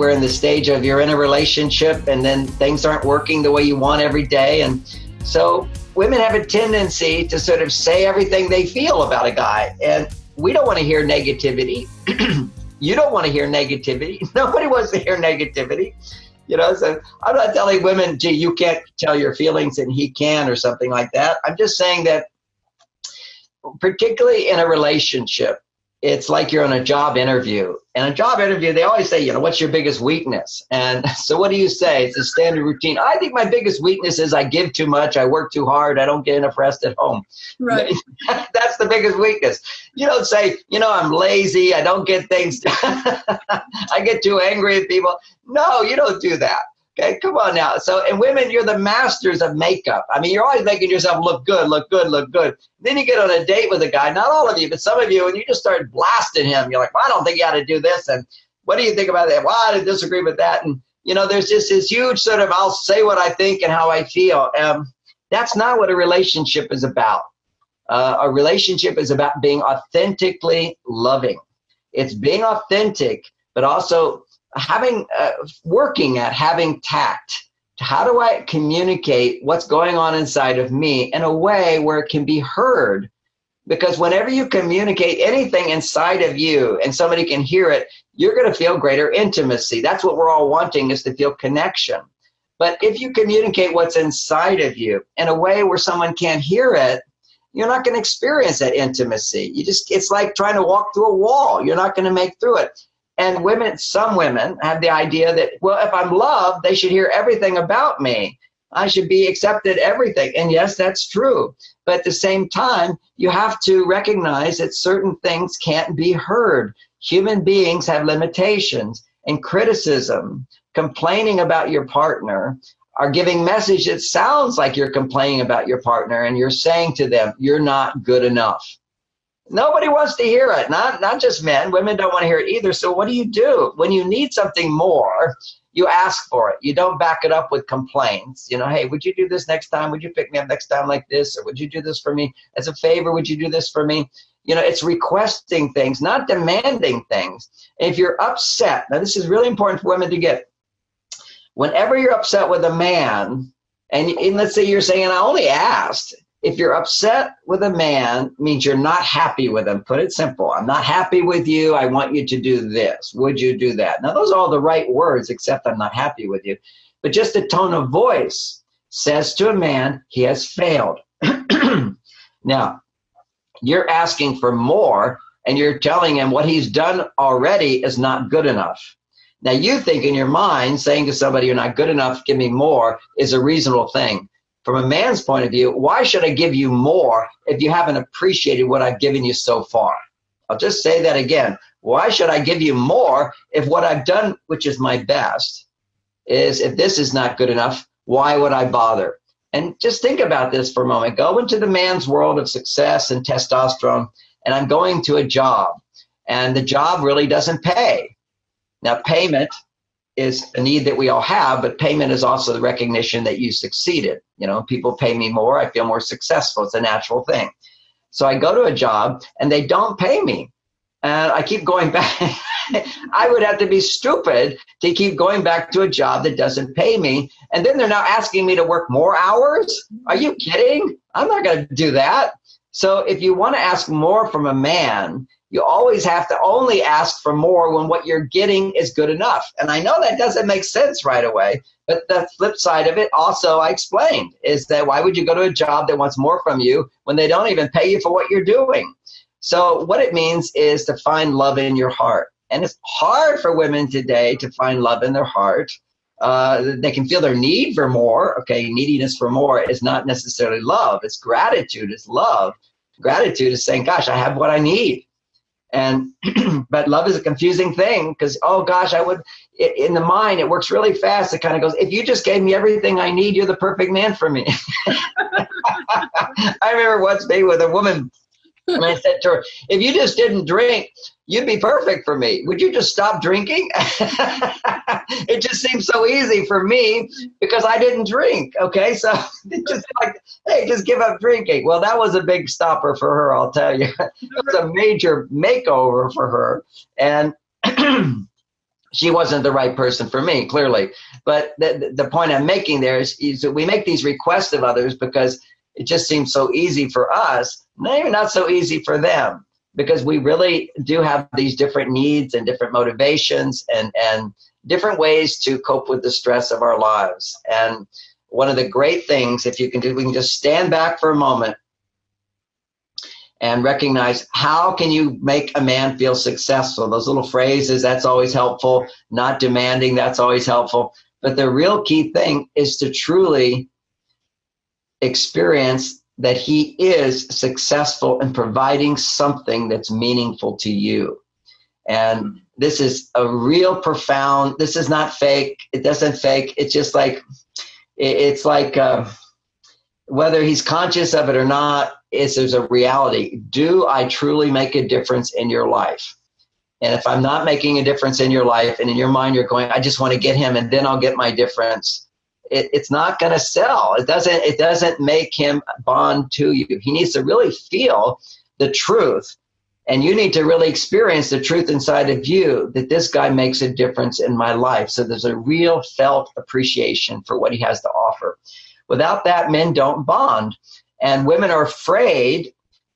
we're in the stage of you're in a relationship and then things aren't working the way you want every day. And so women have a tendency to sort of say everything they feel about a guy. And we don't want to hear negativity. You don't want to hear negativity. Nobody wants to hear negativity. You know, so I'm not telling women, gee, you can't tell your feelings and he can or something like that. I'm just saying that particularly in a relationship, it's like you're on a job interview. In a job interview, they always say, you know, what's your biggest weakness? And so what do you say? It's a standard routine. I think my biggest weakness is I give too much. I work too hard. I don't get enough rest at home. Right. That's the biggest weakness. You don't say, you know, I'm lazy. I don't get things done. I get too angry at people. No, you don't do that. Okay, come on now. So, and women, you're the masters of makeup. I mean, you're always making yourself look good, look good, look good. Then you get on a date with a guy, not all of you, but some of you, and you just start blasting him. You're like, well, I don't think you ought to do this. And what do you think about that? Well, I disagree with that. And, you know, there's just this huge sort of, I'll say what I think and how I feel. That's not what a relationship is about. A relationship is about being authentically loving. It's being authentic, but also working at having tact. How do I communicate what's going on inside of me in a way where it can be heard? Because whenever you communicate anything inside of you and somebody can hear it, you're going to feel greater intimacy. That's what we're all wanting, is to feel connection. But if you communicate what's inside of you in a way where someone can't hear it, you're not going to experience that intimacy. It's like trying to walk through a wall. You're not going to make through it. And some women have the idea that, well, if I'm loved, they should hear everything about me. I should be accepted everything. And yes, that's true. But at the same time, you have to recognize that certain things can't be heard. Human beings have limitations, and criticism, complaining about your partner, are giving message that sounds like you're complaining about your partner, and you're saying to them, you're not good enough. Nobody wants to hear it, not just men. Women don't want to hear it either. So what do? When you need something more, you ask for it. You don't back it up with complaints. You know, hey, would you do this next time? Would you pick me up next time like this? Or would you do this for me as a favor? Would you do this for me? You know, it's requesting things, not demanding things. If you're upset, now this is really important for women to get. Whenever you're upset with a man, and let's say you're saying, I only asked. If you're upset with a man, means you're not happy with him. Put it simple. I'm not happy with you. I want you to do this. Would you do that? Now, those are all the right words, except I'm not happy with you. But just the tone of voice says to a man, he has failed. Now, you're asking for more, and you're telling him what he's done already is not good enough. Now, you think in your mind, saying to somebody, you're not good enough, give me more, is a reasonable thing. From a man's point of view, why should I give you more if you haven't appreciated what I've given you so far? I'll just say that again. Why should I give you more if what I've done, which is my best, is if this is not good enough, why would I bother? And just think about this for a moment. Go into the man's world of success and testosterone, and I'm going to a job, and the job really doesn't pay. Now, payment is a need that we all have, but payment is also the recognition that you succeeded. You know, people pay me more, I feel more successful. It's a natural thing. So I go to a job and they don't pay me. And I keep going back. I would have to be stupid to keep going back to a job that doesn't pay me. And then they're now asking me to work more hours? Are you kidding? I'm not going to do that. So if you want to ask more from a man, you always have to only ask for more when what you're getting is good enough. And I know that doesn't make sense right away, but the flip side of it also I explained is that why would you go to a job that wants more from you when they don't even pay you for what you're doing? So what it means is to find love in your heart. And it's hard for women today to find love in their heart. They can feel their need for more. Okay, neediness for more is not necessarily love. It's gratitude, it's love. Gratitude is saying, gosh, I have what I need. And but love is a confusing thing because, oh gosh, in the mind, it works really fast. It kind of goes, if you just gave me everything I need, you're the perfect man for me. I remember once being with a woman and I said to her, if you just didn't drink, you'd be perfect for me. Would you just stop drinking? It just seems so easy for me because I didn't drink. Okay, so it's just like, hey, just give up drinking. Well, that was a big stopper for her, I'll tell you. It was a major makeover for her. And she wasn't the right person for me, clearly. But the point I'm making there is that we make these requests of others because it just seems so easy for us, maybe not so easy for them, because we really do have these different needs and different motivations and different ways to cope with the stress of our lives. And one of the great things, if you can do, we can just stand back for a moment and recognize, how can you make a man feel successful? Those little phrases, that's always helpful. Not demanding, that's always helpful. But the real key thing is to truly experience that he is successful in providing something that's meaningful to you. And this is a real profound, this is not fake. It doesn't fake. It's just like, it's like whether he's conscious of it or not, there's a reality. Do I truly make a difference in your life? And if I'm not making a difference in your life, and in your mind you're going, I just want to get him and then I'll get my difference, it's not going to sell. It doesn't make him bond to you. He needs to really feel the truth. And you need to really experience the truth inside of you that this guy makes a difference in my life. So there's a real felt appreciation for what he has to offer. Without that, men don't bond. And women are afraid,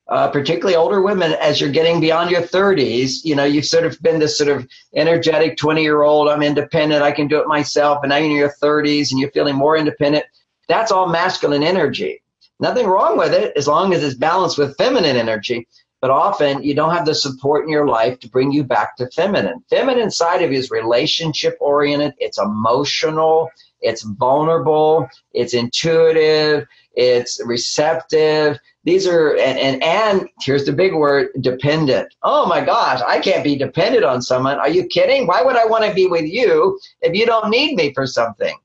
particularly older women, as you're getting beyond your 30s, you've sort of been this sort of energetic 20-year-old, I'm independent, I can do it myself, and now you're in your 30s and you're feeling more independent. That's all masculine energy. Nothing wrong with it as long as it's balanced with feminine energy. But often you don't have the support in your life to bring you back to feminine. Feminine side of you is relationship-oriented, it's emotional, it's vulnerable, it's intuitive, it's receptive. These are, and here's the big word, dependent. Oh my gosh, I can't be dependent on someone. Are you kidding? Why would I want to be with you if you don't need me for something?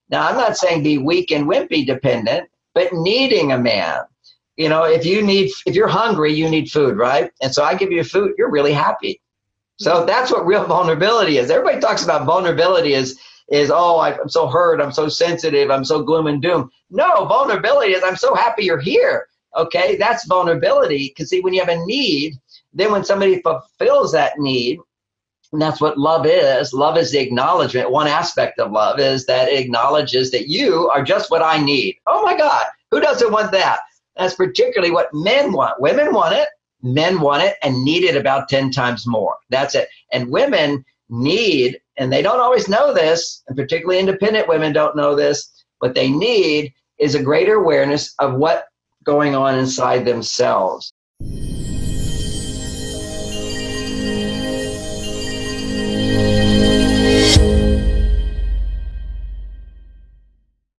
Now, I'm not saying be weak and wimpy dependent, but needing a man. If you're hungry, you need food, right? And so I give you food, you're really happy. So that's what real vulnerability is. Everybody talks about vulnerability is oh, I'm so hurt, I'm so sensitive, I'm so gloom and doom. No, vulnerability is I'm so happy you're here. Okay, that's vulnerability. Because see, when you have a need, then when somebody fulfills that need, and that's what love is. Love is the acknowledgement. One aspect of love is that it acknowledges that you are just what I need. Oh my God, who doesn't want that? That's particularly what men want. Women want it, men want it, and need it about 10 times more. That's it. And women need, and they don't always know this, and particularly independent women don't know this, what they need is a greater awareness of what's going on inside themselves.